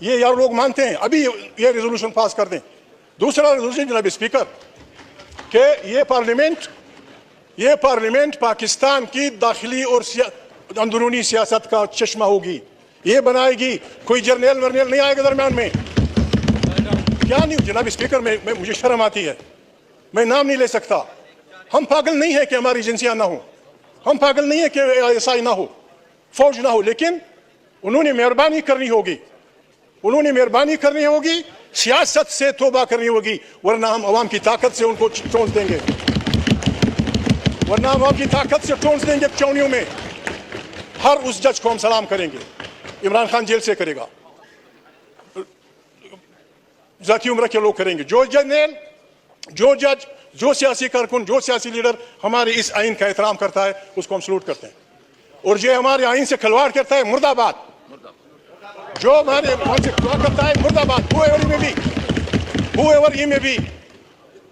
ये यार लोग मानते हैं, अभी ये रेजोल्यूशन पास कर दें। दूसरा रेजोल्यूशन जनाब स्पीकर कि ये पार्लियामेंट पाकिस्तान की दाखिली और अंदरूनी सियासत का चश्मा होगी, ये बनाएगी। कोई जर्नल वर्नल नहीं आएगा दरम्यान में। क्या नहीं जनाब स्पीकर, मुझे शर्म आती है, मैं नाम नहीं ले सकता। हम पागल नहीं है कि हमारी एजेंसियां ना हो, हम पागल नहीं है कि ISI ना हो, फौज ना हो, लेकिन उन्होंने मेहरबानी करनी होगी, उन्होंने मेहरबानी करनी होगी, सियासत से तौबा करनी होगी, वरना हम अवाम की ताकत से उनको टोंस देंगे, वरना अवाम की ताकत से टोंस देंगे चौनियों में। हर उस जज को हम सलाम करेंगे, इमरान खान जेल से करेगा, जाकी उम्र के लोग करेंगे, जो जर्नल, जो जज, जो सियासी कारकुन, जो सियासी लीडर हमारे इस आइन का एहतराम करता है उसको हम सलूट करते हैं। और जो हमारे आइन से खिलवाड़ करता है, मुर्दाबाद। जो हमारे आइन से खिलवाड़ करता है, मुर्दाबाद। whoever he may be।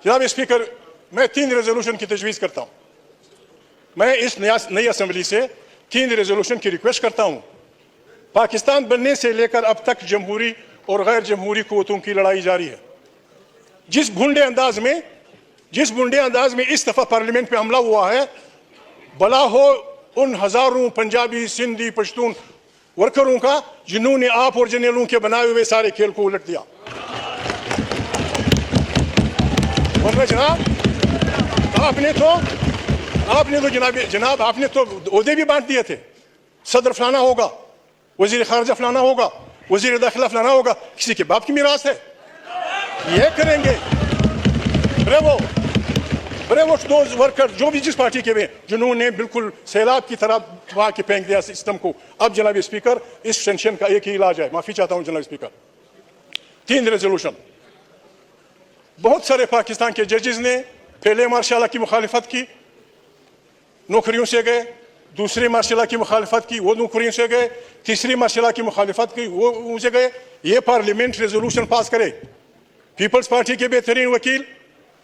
जनाब स्पीकर, मैं 3 रेजोल्यूशन की तजवीज़ करता हूँ। मैं इस नई असेंबली से 3 रेजोल्यूशन की रिक्वेस्ट करता हूँ। पाकिस्तान बनने से लेकर अब तक जमहूरी और गैर जमहूरी कुव्वतों की लड़ाई जारी है। जिस भुंडे अंदाज में इस दफा पार्लियामेंट पे हमला हुआ है, भला हो उन हजारों पंजाबी, सिंधी, पश्तून वर्करों का जिन्होंने आप और जर्नलों के बनाए हुए सारे खेल को उलट दिया। वरना जनाब आपने तो ओहदे भी बांट दिए थे। सदर फलाना होगा, वजीर खारजा फलाना होगा, वजीर दाखिला फलाना होगा, किसी के बाप की मीरास है। ये करेंगे ब्रेवो दोज वर्कर जो भी जिस पार्टी के में, जिन्होंने बिल्कुल सैलाब की तरह वहां के फेंक दिया सिस्टम को। अब जनाब स्पीकर, इस टेंशन का एक ही इलाज है। माफी चाहता हूं जनाब स्पीकर। 3 रेजोल्यूशन। बहुत सारे पाकिस्तान के जजेस ने पहले मार्शल की मुखालिफत की, नौकरियों से गए, दूसरे मार्शल की मुखालिफत की, वो नौकरियों से गए, तीसरी मार्शल की मुखालिफत की, वो उनसे गए। ये पार्लियामेंट रेजोल्यूशन पास करे। पीपल्स पार्टी के बेहतरीन वकील,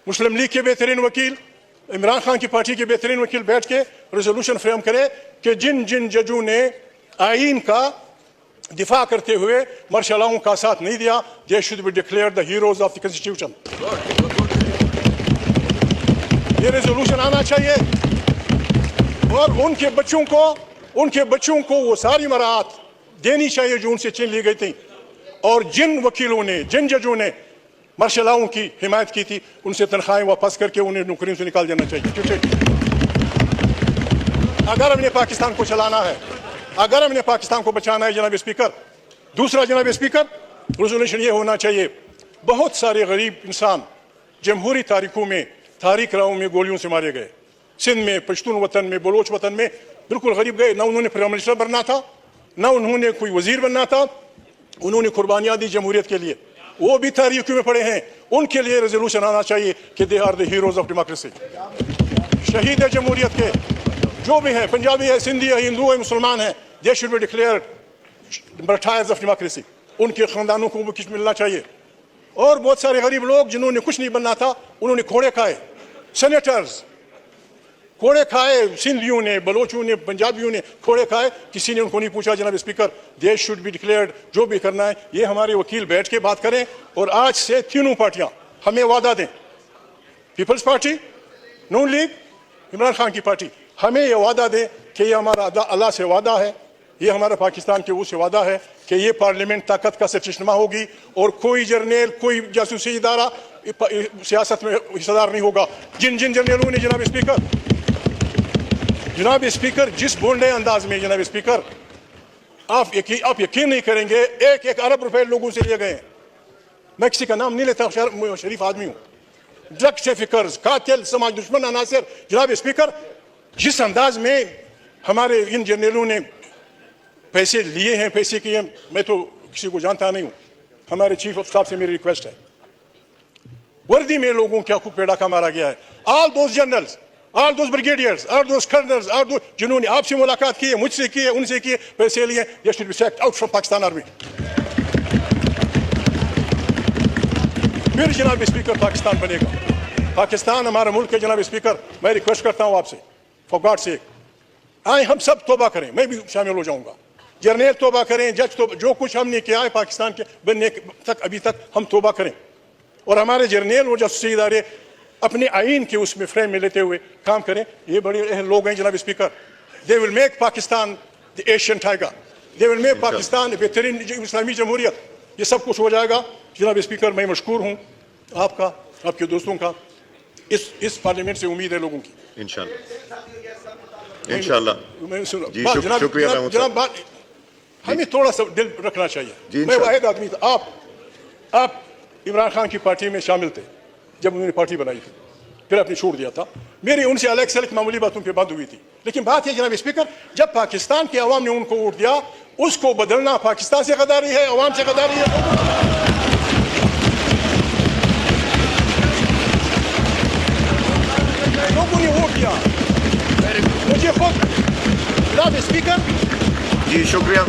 मुस्लिम लीग के बेहतरीन वकील, इमरान खान की पार्टी के बेहतरीन वकील बैठ के रेजोल्यूशन फ्रेम करे कि जिन जिन जजों ने आईन का दिफा करते हुए मार्शलों का साथ नहीं दिया, they should be declared the heroes of the constitution. ये रेजोल्यूशन आना चाहिए और उनके बच्चों को वो सारी मराहत देनी चाहिए जो उनसे छीन ली गई थी। और जिन वकीलों ने, जिन जजों ने मार्शलों की हिमायत की थी, उनसे तनख्वाहें वापस करके उन्हें नौकरियों से निकाल देना चाहिए। क्योंकि अगर हमने पाकिस्तान को चलाना है, अगर हमने पाकिस्तान को बचाना है जनाब स्पीकर। दूसरा जनाब स्पीकर, रेजोल्यूशन ये होना चाहिए, बहुत सारे गरीब इंसान जमहूरी तारीख राहों में गोलियों से मारे गए। सिंध में, पश्तून वतन में, बलोच वतन में बिल्कुल गरीब गए। ना उन्होंने प्राइम मिनिस्टर बनना था, ना उन्होंने कोई वजीर बनना था, उन्होंने कुर्बानियां दी जमहूरियत के लिए, वो भी तारीखों में पड़े हैं। उनके लिए रेजोल्यूशन आना चाहिए कि they are the heroes of democracy. शहीद है जमहूरियत के, जो भी है, पंजाबी है, सिंधी है, हिंदू है, मुसलमान है, they should be declared martyrs of democracy. उनके खानदानों को भी कुछ मिलना चाहिए। और बहुत सारे गरीब लोग जिन्होंने कुछ नहीं बनना था, उन्होंने खोड़े खाए, सेनेटर्स खोड़े खाए, सिंधियों ने, बलोचों ने, पंजाबियों ने खोड़े खाए, किसी ने उनको नहीं पूछा। जनाब स्पीकर, देश शुड बी डिक्लेयर्ड। जो भी करना है ये हमारे वकील बैठ के बात करें और आज से तीनों पार्टियां हमें वादा दें, पीपल्स पार्टी, नून लीग, इमरान खान की पार्टी, हमें यह वादा दें कि ये हमारा अल्लाह से वादा है, ये हमारा पाकिस्तान के उससे वादा है कि ये पार्लियामेंट ताकत का सरचश्मा होगी और कोई जर्नल, कोई जासूसी इदारा सियासत में हिस्सेदार नहीं होगा। जिन जिन जर्नलों ने जनाब स्पीकर जिस बोंडे अंदाज में, जनाब स्पीकर, आप यकीन नहीं करेंगे, 1 अरब रुपए लोगों से लिए गए। मैं किसी का नाम नहीं लेता, शरीफ आदमी हूं। ड्रग ट्रैफिकर्स, कातिल, समाज दुश्मन अनासर। जनाब स्पीकर, जिस अंदाज में हमारे इन जर्नलों ने पैसे लिए हैं, पैसे किए, मैं तो किसी को जानता नहीं हूं। हमारे चीफ ऑफ स्टाफ से मेरी रिक्वेस्ट है, वर्दी में लोगों के हकूक पैदा का मारा गया है। All those generals, all those brigadiers, all those colonel's, all those जिन्होंने आपसे मुलाकात की है, मुझसे की है, उनसे की है, पैसे लिए, they should be sacked out from Pakistan army. फिर जनाब स्पीकर पाकिस्तान बनेगा। पाकिस्तान हमारा मुल्क है जनाब स्पीकर। मैं रिक्वेस्ट करता हूं आपसे, फॉर गॉड सेक, आए हम सब तौबा करें, मैं भी शामिल हो जाऊंगा। जर्नल तौबा करें, जज तो जो कुछ हमने किया है पाकिस्तान के बनने तक अभी तक हम तौबा करें और हमारे जर्नल और जासूसी इदारे अपने आइन के उसमें फ्रेम में लेते हुए काम करें। ये बड़े अहम लोग हैं जनाब speaker. They will make Pakistan the Asian tiger, they will make Pakistan बेहतरीन इस्लामी जमहूरियत। ये सब कुछ हो जाएगा जनाब स्पीकर। मैं मशकूर हूँ आपका, आपके दोस्तों का, इस पार्लियामेंट से उम्मीद है लोगों की। इंशाल्लाह इंशाल्लाह जी, शुक्रिया जनाब। बात हमें थोड़ा सा दिल रखना चाहिए। मैं वाहिद आदमी था, आप इमरान खान की पार्टी में शामिल थे जब उन्होंने पार्टी बनाई थी, फिर आपने छोड़ दिया था। मेरी उनसे अलग सलग मामूली बातों पे बंद हुई थी, लेकिन बात है जनाब स्पीकर, जब पाकिस्तान के अवाम ने उनको वोट दिया, उसको बदलना पाकिस्तान से गद्दारी है, अवाम से गद्दारी है। लोगों ने वोट दिया मुझे खुद। जनाब स्पीकर जी, शुक्रिया।